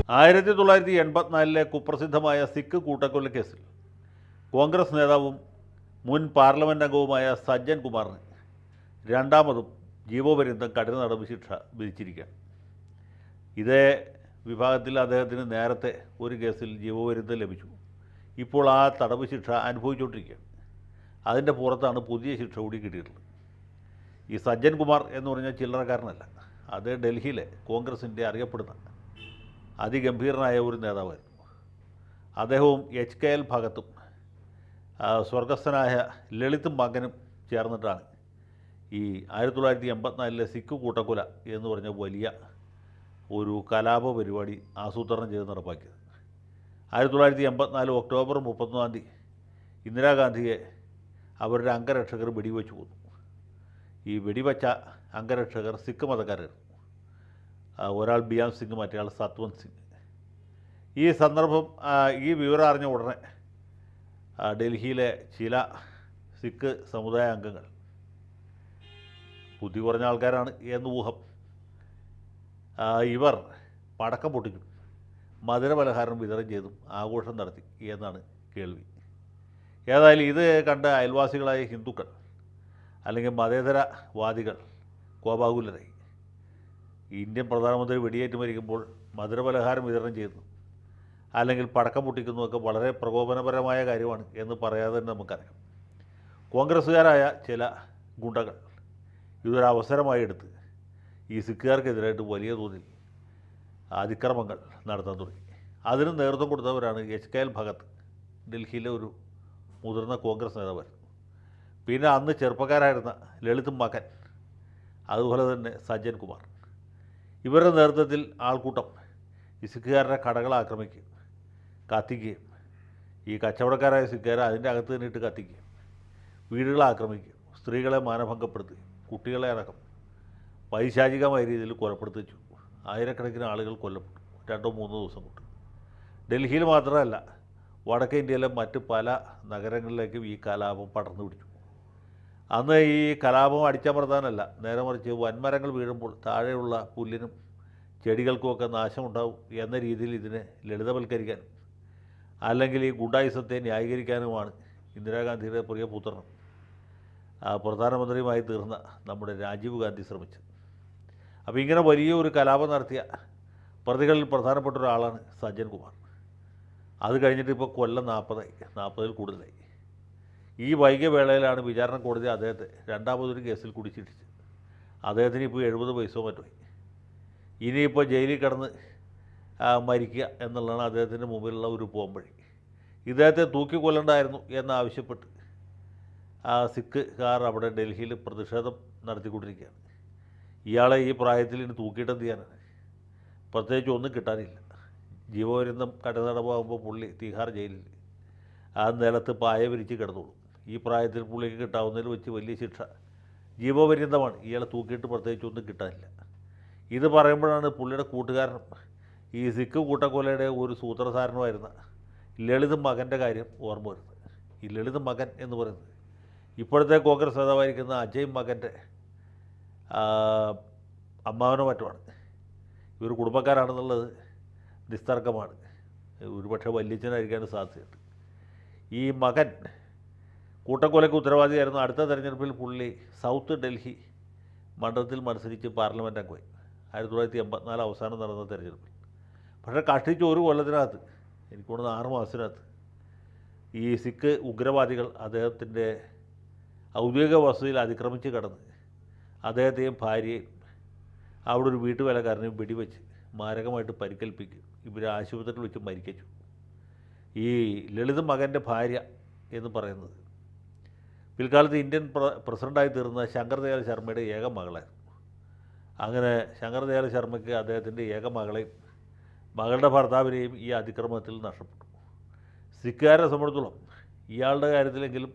1984 കുപ്രസിദ്ധമായ സിഖ് കൂട്ടക്കൊല കേസിൽ കോൺഗ്രസ് നേതാവും മുൻ പാർലമെൻറ്റ് അംഗവുമായ സജ്ജൻ കുമാറിന് രണ്ടാമതും ജീവപര്യന്തം കഠിന തടവ് ശിക്ഷ വിധിച്ചിരിക്കുകയാണ്. ഇതേ വിഭാഗത്തിൽ അദ്ദേഹത്തിന് നേരത്തെ ഒരു കേസിൽ ജീവപര്യന്തം ലഭിച്ചു. ഇപ്പോൾ ആ തടവ് ശിക്ഷ അനുഭവിച്ചുകൊണ്ടിരിക്കുകയാണ്. അതിൻ്റെ പുറത്താണ് പുതിയ ശിക്ഷ കൂടി കിട്ടിയിട്ടുള്ളത്. ഈ സജ്ജൻ കുമാർ എന്ന് പറഞ്ഞാൽ ചില്ലറക്കാരനല്ല. അത് ഡൽഹിയിലെ കോൺഗ്രസിൻ്റെ അറിയപ്പെടുന്ന അതിഗംഭീരനായ ഒരു നേതാവായിരുന്നു. അദ്ദേഹവും HKL ഭാഗത്തും സ്വർഗസ്ഥനായ ലളിതും മകനും ചേർന്നിട്ടാണ് ഈ 1984 സിഖ് കൂട്ടക്കൊല എന്ന് പറഞ്ഞ വലിയ ഒരു കലാപ പരിപാടി ആസൂത്രണം ചെയ്ത് നടപ്പാക്കിയത്. 1984 ഒക്ടോബർ 31 ഇന്ദിരാഗാന്ധിയെ അവരുടെ അംഗരക്ഷകർ വെടിവെച്ച് കൊന്നു. ഈ വെടിവെച്ച അംഗരക്ഷകർ സിഖ് മതക്കാരായിരുന്നു. ഒരാൾ ബിയാം സിംഗ്, മറ്റേയാൾ സത്വന്ത് സിംഗ്. ഈ സന്ദർഭം ഈ വിവരം അറിഞ്ഞ ഉടനെ ഡൽഹിയിലെ ചില സിഖ് സമുദായ അംഗങ്ങൾ, ബുദ്ധി കുറഞ്ഞ ആൾക്കാരാണ് എന്ന് ഊഹം, ഇവർ പടക്കം പൊട്ടിച്ചു മധുരപലഹാരം വിതരണം ചെയ്തും ആഘോഷം നടത്തി എന്നാണ് കേൾവി. ഏതായാലും ഇത് കണ്ട അയൽവാസികളായ ഹിന്ദുക്കൾ അല്ലെങ്കിൽ മതേതരവാദികൾ കോപാകുലരായി. ഇന്ത്യൻ പ്രധാനമന്ത്രി വെടിയേറ്റ് മരിക്കുമ്പോൾ മധുരപലഹാരം വിതരണം ചെയ്യുന്നു അല്ലെങ്കിൽ പടക്കം പൊട്ടിക്കുന്നതൊക്കെ വളരെ പ്രകോപനപരമായ കാര്യമാണ് എന്ന് പറയാതെ തന്നെ നമുക്കറിയാം. കോൺഗ്രസ്സുകാരായ ചില ഗുണ്ടകൾ ഇതൊരവസരമായി എടുത്ത് ഈ സിഖുകാർക്കെതിരായിട്ട് വലിയ തോതിൽ അതിക്രമങ്ങൾ നടത്താൻ തുടങ്ങി. അതിന് നേതൃത്വം കൊടുത്തവരാണ് HKL ഭഗത്, ഡൽഹിയിലെ ഒരു മുതിർന്ന കോൺഗ്രസ് നേതാവായിരുന്നു. പിന്നെ അന്ന് ചെറുപ്പക്കാരായിരുന്ന ലളിതും മകൻ, അതുപോലെ തന്നെ സജ്ജൻ കുമാർ. ഇവരുടെ നേതൃത്വത്തിൽ ആൾക്കൂട്ടം ഈ സിഖുകാരുടെ കടകൾ ആക്രമിക്കുകയും കത്തിക്കുകയും, ഈ കച്ചവടക്കാരായ സിഖുകാരെ അതിൻ്റെ അകത്ത് തന്നെ ഇട്ട് കത്തിക്കുകയും, വീടുകളെ ആക്രമിക്കുകയും, സ്ത്രീകളെ മാനഭംഗപ്പെടുത്തുകയും, കുട്ടികളെ അടക്കം പൈശാചികമായ രീതിയിൽ കൊലപ്പെടുത്തിച്ചു. ആയിരക്കണക്കിന് ആളുകൾ കൊല്ലപ്പെട്ടു 2-3 ദിവസം കൊണ്ട്. ഡൽഹിയിൽ മാത്രമല്ല, വടക്കേ ഇന്ത്യയിലെ മറ്റ് പല നഗരങ്ങളിലേക്കും ഈ കലാപം പടർന്നു പിടിച്ചു. അന്ന് ഈ കലാപം അടിച്ചമർത്താനല്ല, നേരെ മറിച്ച് വൻമരങ്ങൾ വീഴുമ്പോൾ താഴെയുള്ള പുല്ലിനും ചെടികൾക്കുമൊക്കെ നാശമുണ്ടാവും എന്ന രീതിയിൽ ഇതിനെ ലളിതവൽക്കരിക്കാനും അല്ലെങ്കിൽ ഈ ഗുണ്ടായിസത്തെ ന്യായീകരിക്കാനുമാണ് ഇന്ദിരാഗാന്ധിയുടെ പ്രിയപുത്രനും പ്രധാനമന്ത്രിയുമായി തീർന്ന നമ്മുടെ രാജീവ് ഗാന്ധി ശ്രമിച്ചത്. അപ്പോൾ ഇങ്ങനെ വലിയൊരു കലാപം നടത്തിയ പ്രതികളിൽ പ്രധാനപ്പെട്ട ഒരാളാണ് സജ്ജൻ കുമാർ. അത് കഴിഞ്ഞിട്ട് ഇപ്പോൾ കൊല്ലം 40-ൽ കൂടുതലായി. ഈ വൈകിയ വേളയിലാണ് വിചാരണ കോടതി അദ്ദേഹത്തെ രണ്ടാമതൊരു കേസിൽ കൂടി ശിക്ഷിച്ചത്. അദ്ദേഹത്തിന് ഇപ്പോൾ 70 വയസ്സോ മറ്റുമായി. ഇനിയിപ്പോൾ ജയിലിൽ കിടന്ന് മരിക്കുക എന്നുള്ളതാണ് അദ്ദേഹത്തിൻ്റെ മുമ്പിലുള്ള ഒരു പോംവഴി. ഇദ്ദേഹത്തെ തൂക്കിക്കൊല്ലണ്ടായിരുന്നു എന്നാവശ്യപ്പെട്ട് സിഖുകാർ അവിടെ ഡൽഹിയിൽ പ്രതിഷേധം നടത്തിക്കൊണ്ടിരിക്കുകയാണ്. ഇയാളെ ഈ പ്രായത്തിൽ ഇനി തൂക്കിയിട്ടെന്ത് ചെയ്യാനാണ്? പ്രത്യേകിച്ച് ഒന്നും കിട്ടാനില്ല. ജീവപര്യന്തം കഠിനതടവാകുമ്പോൾ പുള്ളി തിഹാർ ജയിലിൽ ആ നിലത്ത് പായ വിരിച്ച് കിടന്നോളൂ. ഈ പ്രായത്തിൽ പുള്ളിക്ക് കിട്ടാവുന്നതിൽ വെച്ച് വലിയ ശിക്ഷ ജീവപര്യന്തമാണ്. ഇയാളെ തൂക്കിയിട്ട് പ്രത്യേകിച്ച് ഒന്നും കിട്ടാനില്ല. ഇത് പറയുമ്പോഴാണ് പുള്ളിയുടെ കൂട്ടുകാരനും ഈ സിഖ് കൂട്ടക്കൊലയുടെ ഒരു സൂത്രധാരനുമായിരുന്ന ലളിത് മകൻ്റെ കാര്യം ഓർമ്മ വരുന്നത്. ഈ ലളിത് മകൻ എന്ന് പറയുന്നത് ഇപ്പോഴത്തെ കോൺഗ്രസ് നേതാവായിരിക്കുന്ന അജയ് മകൻ്റെ അമ്മാവനോ മറ്റുമാണ്. ഇവർ കുടുംബക്കാരാണെന്നുള്ളത് നിസ്തർക്കമാണ്. ഒരുപക്ഷെ വല്യച്ഛനായിരിക്കാൻ സാധ്യതയുണ്ട്. ഈ മകൻ കൂട്ടക്കൊലയ്ക്ക് ഉത്തരവാദിയായിരുന്നു. അടുത്ത തെരഞ്ഞെടുപ്പിൽ പുള്ളി സൗത്ത് ഡൽഹി മണ്ഡലത്തിൽ മത്സരിച്ച് പാർലമെൻറ്റ് അംഗമായി 1984 അവസാനം നടന്ന തെരഞ്ഞെടുപ്പിൽ. പക്ഷേ കഷ്ടിച്ച് ഒരു കൊല്ലത്തിനകത്ത്, എനിക്ക് തോന്നുന്നു 6 മാസത്തിനകത്ത്, ഈ സിഖ് ഉഗ്രവാദികൾ അദ്ദേഹത്തിൻ്റെ ഔദ്യോഗിക വസതിയിൽ അതിക്രമിച്ച് കടന്ന് അദ്ദേഹത്തെയും ഭാര്യയെയും അവിടെ ഒരു വീട്ടുവേലക്കാരനെയും വെടിവെച്ച് മാരകമായിട്ട് പരിക്കേൽപ്പിക്കും. ഇവരെ ആശുപത്രിയിൽ വെച്ച് മരിച്ചു. ഈ ലളിത് മകൻ്റെ ഭാര്യ എന്ന് പറയുന്നത് പിൽക്കാലത്ത് ഇന്ത്യൻ പ്രസിഡൻ്റായി തീർന്ന ശങ്കർ ദയാൽ ശർമ്മയുടെ ഏക മകളായിരുന്നു. അങ്ങനെ ശങ്കർ ദയാൽ ശർമ്മയ്ക്ക് അദ്ദേഹത്തിൻ്റെ ഏക മകളെയും മകളുടെ ഭർത്താവിനെയും ഈ അതിക്രമത്തിൽ നഷ്ടപ്പെട്ടു. സിഖുകാരെ സംബന്ധിച്ചിടത്തോളം ഇയാളുടെ കാര്യത്തിലെങ്കിലും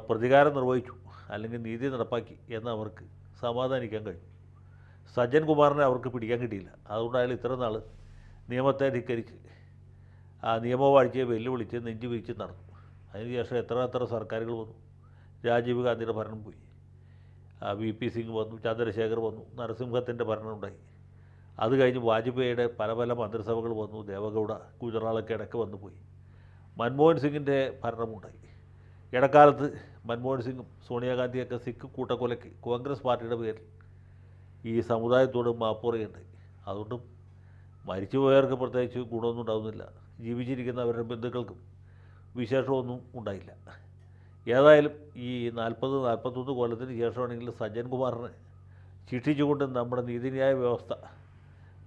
പ്രതികാരം നിർവഹിച്ചു അല്ലെങ്കിൽ നീതി നടപ്പാക്കി എന്ന് അവർക്ക് സമാധാനിക്കാൻ കഴിഞ്ഞു. സജ്ജൻ കുമാറിനെ അവർക്ക് പിടിക്കാൻ കിട്ടിയില്ല. അതുകൊണ്ട് അയാൾ ഇത്ര നാൾ നിയമത്തെ ധിക്കരിച്ച് നിയമവാഴ്ചയെ വെല്ലുവിളിച്ച് നെഞ്ചു വീഴ്ച നടന്നു. അതിനുശേഷം എത്ര സർക്കാരുകൾ വന്നു. രാജീവ് ഗാന്ധിയുടെ ഭരണം പോയി, VP സിംഗ് വന്നു, ചന്ദ്രശേഖർ വന്നു, നരസിംഹത്തിൻ്റെ ഭരണം ഉണ്ടായി. അത് കഴിഞ്ഞ് വാജ്പേയിയുടെ പല പല മന്ത്രിസഭകൾ വന്നു. ദേവഗൗഡ, ഗുജറാളൊക്കെ ഇടയ്ക്ക് വന്നു പോയി. മൻമോഹൻ സിംഗിൻ്റെ ഭരണമുണ്ടായി. ഇടക്കാലത്ത് മൻമോഹൻ സിംഗും സോണിയാഗാന്ധിയൊക്കെ സിഖ് കൂട്ടക്കൊലയ്ക്ക് കോൺഗ്രസ് പാർട്ടിയുടെ പേരിൽ ഈ സമുദായത്തോട് മാപ്പ് പറയുകയുണ്ടായി. അതുകൊണ്ടും മരിച്ചുപോയവർക്ക് പ്രത്യേകിച്ച് ഗുണമൊന്നും ഉണ്ടാകുന്നില്ല. ജീവിച്ചിരിക്കുന്ന അവരുടെ ബന്ധുക്കൾക്കും വിശേഷമൊന്നും ഉണ്ടായില്ല. ഏതായാലും ഈ 40-41 കൊല്ലത്തിന് ശേഷമാണെങ്കിൽ സജ്ജൻ കുമാറിനെ ശിക്ഷിച്ചുകൊണ്ട് നമ്മുടെ നീതിന്യായ വ്യവസ്ഥ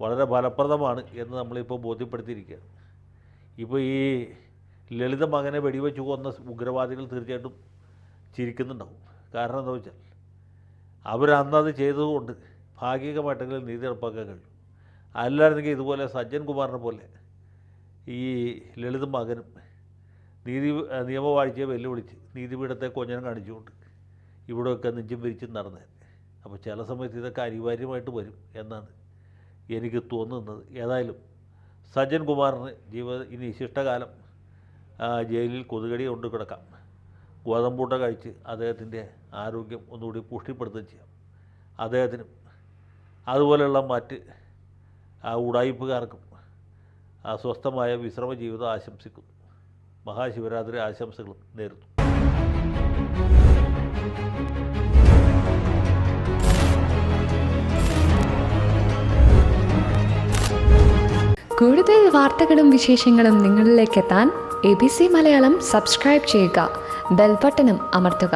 വളരെ ഫലപ്രദമാണ് എന്ന് നമ്മളിപ്പോൾ ബോധ്യപ്പെടുത്തിയിരിക്കുകയാണ്. ഇപ്പോൾ ഈ ലളിത മകനെ വെടിവെച്ച് കൊന്ന ഉഗ്രവാദികൾ തീർച്ചയായിട്ടും ചിരിക്കുന്നുണ്ടാവും. കാരണം എന്താ വെച്ചാൽ അവരന്നത് ചെയ്തതുകൊണ്ട് ഭാഗികമായിട്ടെങ്കിലും നീതി നടപ്പാക്കാൻ കഴിയും. അല്ലായിരുന്നെങ്കിൽ ഇതുപോലെ സജ്ജൻ കുമാറിനെ പോലെ ഈ ലളിത മകനും നിയമവാഴ്ചയെ വെല്ലുവിളിച്ച് നീതിപീഠത്തെ കൊഞ്ഞനം കാണിച്ചുകൊണ്ട് ഇവിടെയൊക്കെ നെഞ്ചും വിരിച്ച് നടന്നത്. അപ്പോൾ ചില സമയത്ത് ഇതൊക്കെ അനിവാര്യമായിട്ട് വരും എന്നാണ് എനിക്ക് തോന്നുന്നത്. ഏതായാലും സജ്ജൻ കുമാറിന് ഇനി ശിഷ്ടകാലം ജയിലിൽ കൊതുകടി കൊണ്ട് കിടക്കാം. ഗോതമ്പൂട്ട കഴിച്ച് അദ്ദേഹത്തിൻ്റെ ആരോഗ്യം ഒന്നുകൂടി പുഷ്ടിപ്പെടുത്തുകയും ചെയ്യാം. അദ്ദേഹത്തിനും അതുപോലെയുള്ള മറ്റ് ഉടായിപ്പുകാർക്കും സ്വസ്ഥമായ വിശ്രമ ജീവിതം ആശംസിക്കുന്നു. മഹാശിവരാത്രി ആശംസകളും നേരുന്നു. കൂടുതൽ വാർത്തകളും വിശേഷങ്ങളും നിങ്ങളിലേക്ക് എത്താൻ ABC മലയാളം സബ്സ്ക്രൈബ് ചെയ്യുക, ബെൽ ബട്ടണും അമർത്തുക.